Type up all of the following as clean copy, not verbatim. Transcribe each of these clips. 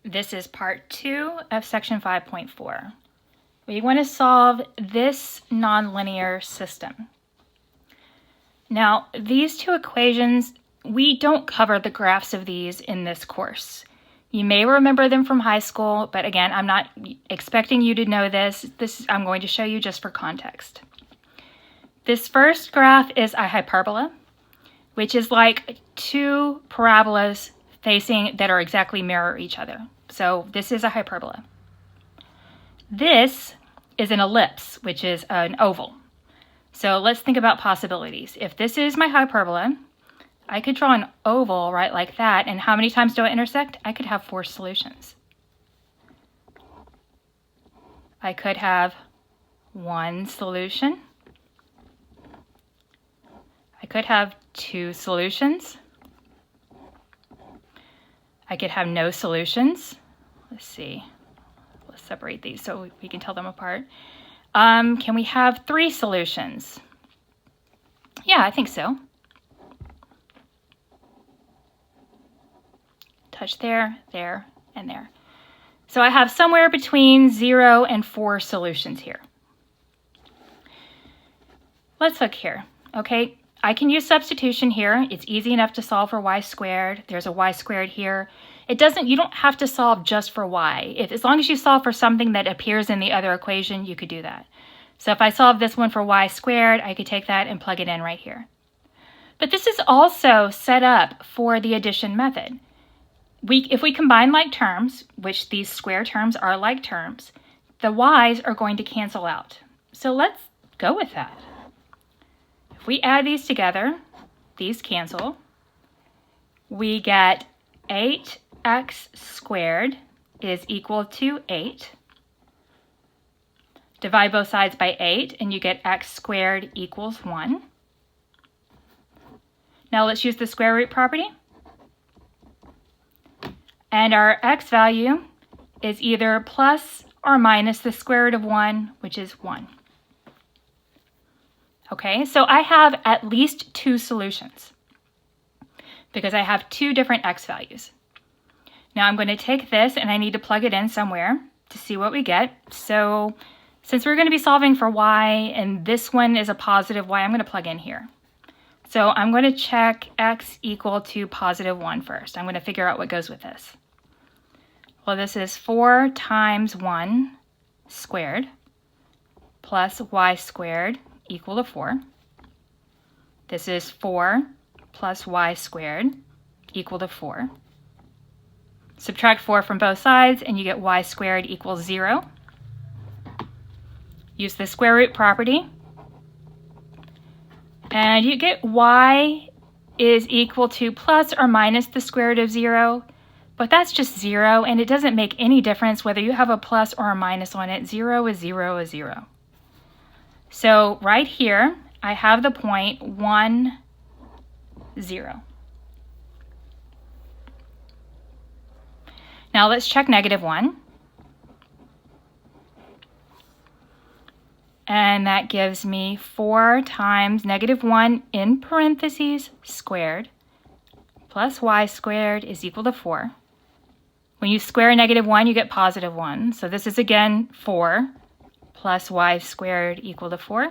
This is part 2 of section 5.4. We want to solve this nonlinear system. Now, these two equations, we don't cover the graphs of these in this course. You may remember them from high school, but again, I'm not expecting you to know this. I'm going to show you just for context. This first graph is a hyperbola, which is like two parabolas facing that are exactly mirror each other. So this is a hyperbola. This is an ellipse, which is an oval. So let's think about possibilities. If this is my hyperbola, I could draw an oval right like that, and how many times do I intersect? I could have 4 solutions. I could have 1 solution. I could have 2 solutions. I could have no solutions. Let's see. Let's separate these so we can tell them apart. Can we have 3 solutions? Yeah, I think so. Touch there, there, and there. So I have somewhere between 0 and 4 solutions here. Let's look here. Okay, I can use substitution here. It's easy enough to solve for y squared. There's a y squared here. You don't have to solve just for y. As long as you solve for something that appears in the other equation, you could do that. So if I solve this one for y squared, I could take that and plug it in right here. But this is also set up for the addition method. If we combine like terms, which these square terms are like terms, the y's are going to cancel out. So let's go with that. If we add these together, these cancel. We get 8x squared is equal to 8. Divide both sides by 8 and you get x squared equals 1. Now let's use the square root property. And our x value is either plus or minus the square root of 1, which is 1. Okay, so I have at least 2 solutions because I have 2 different x values. Now I'm going to take this and I need to plug it in somewhere to see what we get. So since we're going to be solving for y and this one is a positive y, I'm going to plug in here. So I'm going to check x equal to positive 1 first. I'm going to figure out what goes with this. Well, this is 4 times 1 squared plus y squared equal to 4. This is 4 plus y squared equal to 4. Subtract 4 from both sides and you get y squared equals 0. Use the square root property and you get y is equal to plus or minus the square root of 0. But that's just 0, and it doesn't make any difference whether you have a plus or a minus on it. 0 is 0 is 0. So right here, I have the point 1, 0. Now let's check negative 1. And that gives me 4 times negative 1 in parentheses squared plus y squared is equal to 4. When you square negative 1, you get positive 1. So this is again 4 plus y squared equal to 4.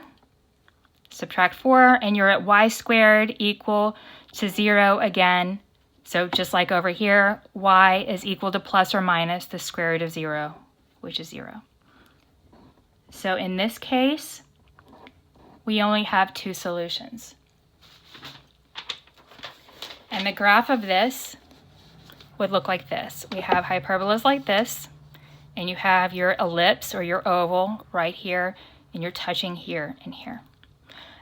Subtract 4 and you're at y squared equal to 0 again. So just like over here, y is equal to plus or minus the square root of 0, which is 0. So in this case, we only have 2 solutions. And the graph of this would look like this. We have hyperbolas like this, and you have your ellipse or your oval right here, and you're touching here and here.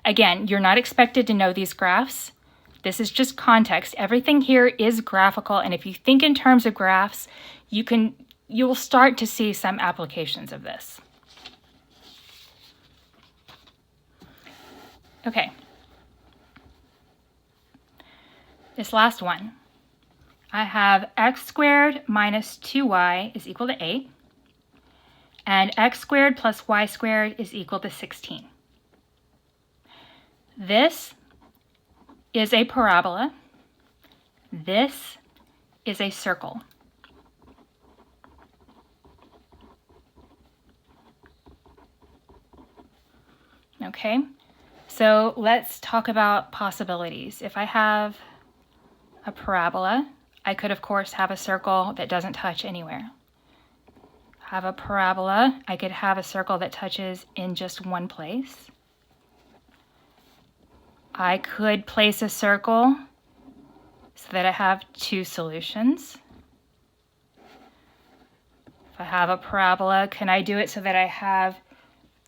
Again, you're not expected to know these graphs. This is just context. Everything here is graphical, and if you think in terms of graphs, you will start to see some applications of this. Okay. This last one. I have x squared minus 2y is equal to 8, and x squared plus y squared is equal to 16. This is a parabola. This is a circle. Okay, so let's talk about possibilities. If I have a parabola, I could of course have a circle that doesn't touch anywhere. Have a parabola, I could have a circle that touches in just one place. I could place a circle so that I have two solutions. If I have a parabola, can I do it so that I have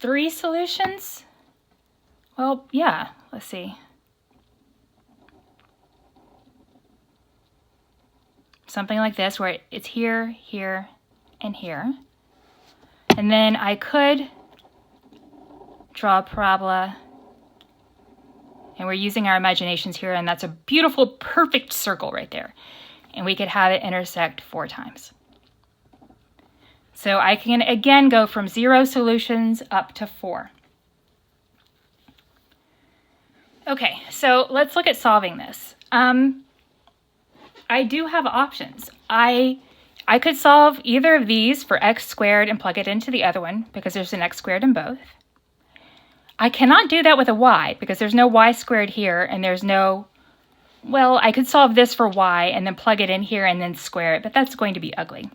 three solutions? Well, yeah, let's see. Something like this where it's here, here, and here. And then I could draw a parabola, and we're using our imaginations here, and that's a beautiful, perfect circle right there. And we could have it intersect 4 times. So I can again go from 0 solutions up to 4. Okay, so let's look at solving this. I do have options. I could solve either of these for x squared and plug it into the other one because there's an x squared in both. I cannot do that with a y because there's no y squared here and there's no, well, I could solve this for y and then plug it in here and then square it, but that's going to be ugly.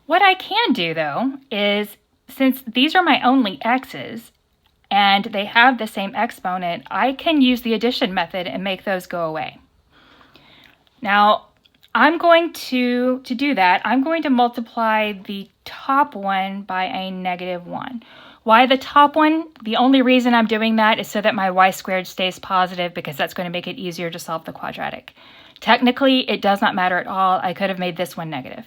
What I can do though is, since these are my only x's and they have the same exponent, I can use the addition method and make those go away. Now, I'm going to do that, I'm going to multiply the top one by a -1. Why the top one? The only reason I'm doing that is so that my y squared stays positive because that's going to make it easier to solve the quadratic. Technically, it does not matter at all. I could have made this one negative.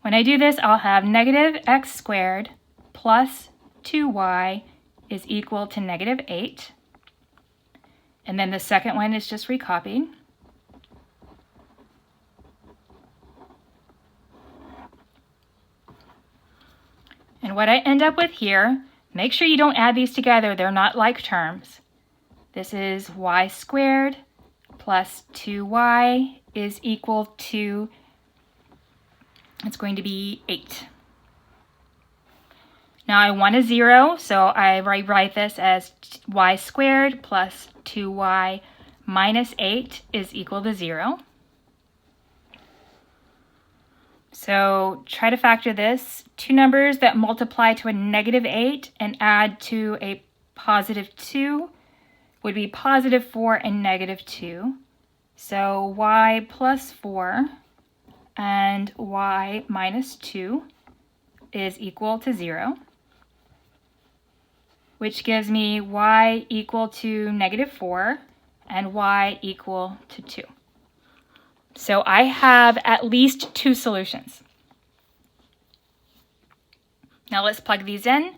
When I do this, I'll have negative x squared plus 2y is equal to -8. And then the second one is just recopied. And what I end up with here, make sure you don't add these together, they're not like terms. This is y squared plus 2y is equal to, it's going to be 8. Now I want a 0, so I rewrite this as y squared plus 2y minus 8 is equal to 0. So try to factor this. Two numbers that multiply to a -8 and add to a +2 would be +4 and -2. So y plus 4 and y minus 2 is equal to 0, which gives me y equal to -4 and y equal to 2. So I have at least 2 solutions. Now let's plug these in.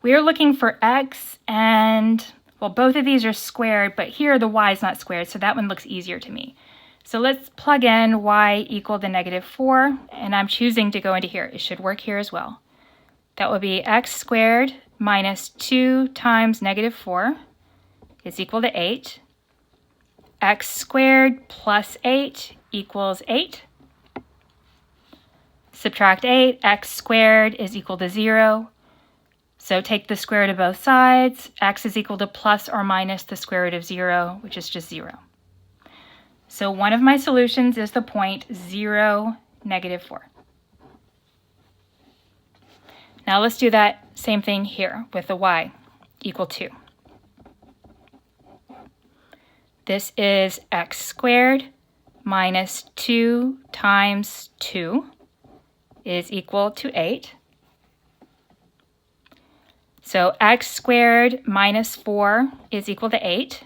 We're looking for x and, well, both of these are squared, but here the y is not squared, so that one looks easier to me. So let's plug in y equal to -4, and I'm choosing to go into here. It should work here as well. That would be x squared minus 2 times -4 is equal to 8. X squared plus 8 equals 8. Subtract 8, x squared is equal to 0. So take the square root of both sides. X is equal to plus or minus the square root of 0, which is just 0. So one of my solutions is the point 0, -4. Now let's do that same thing here with the y equal 2. This is x squared minus 2 times 2 is equal to 8. So x squared minus 4 is equal to 8.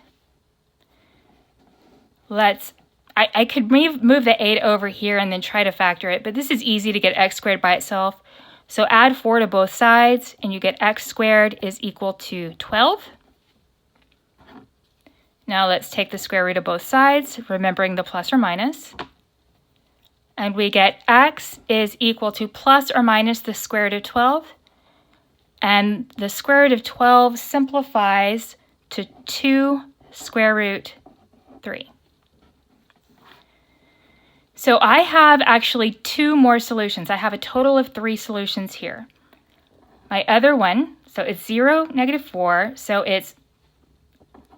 I could move the 8 over here and then try to factor it, but this is easy to get x squared by itself. So add 4 to both sides and you get x squared is equal to 12. Now let's take the square root of both sides, remembering the plus or minus. And we get x is equal to plus or minus the square root of 12. And the square root of 12 simplifies to 2 square root 3. So I have actually 2 more solutions. I have a total of 3 solutions here. My other one, So it's 0, negative 4. So it's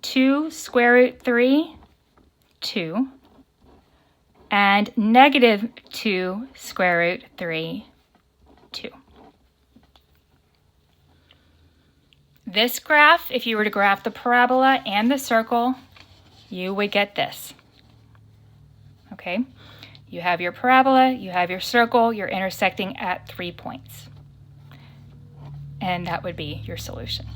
2 square root 3, 2. And negative 2 square root 3, 2. This graph, if you were to graph the parabola and the circle, you would get this. Okay? You have your parabola, you have your circle, you're intersecting at 3 points. And that would be your solution.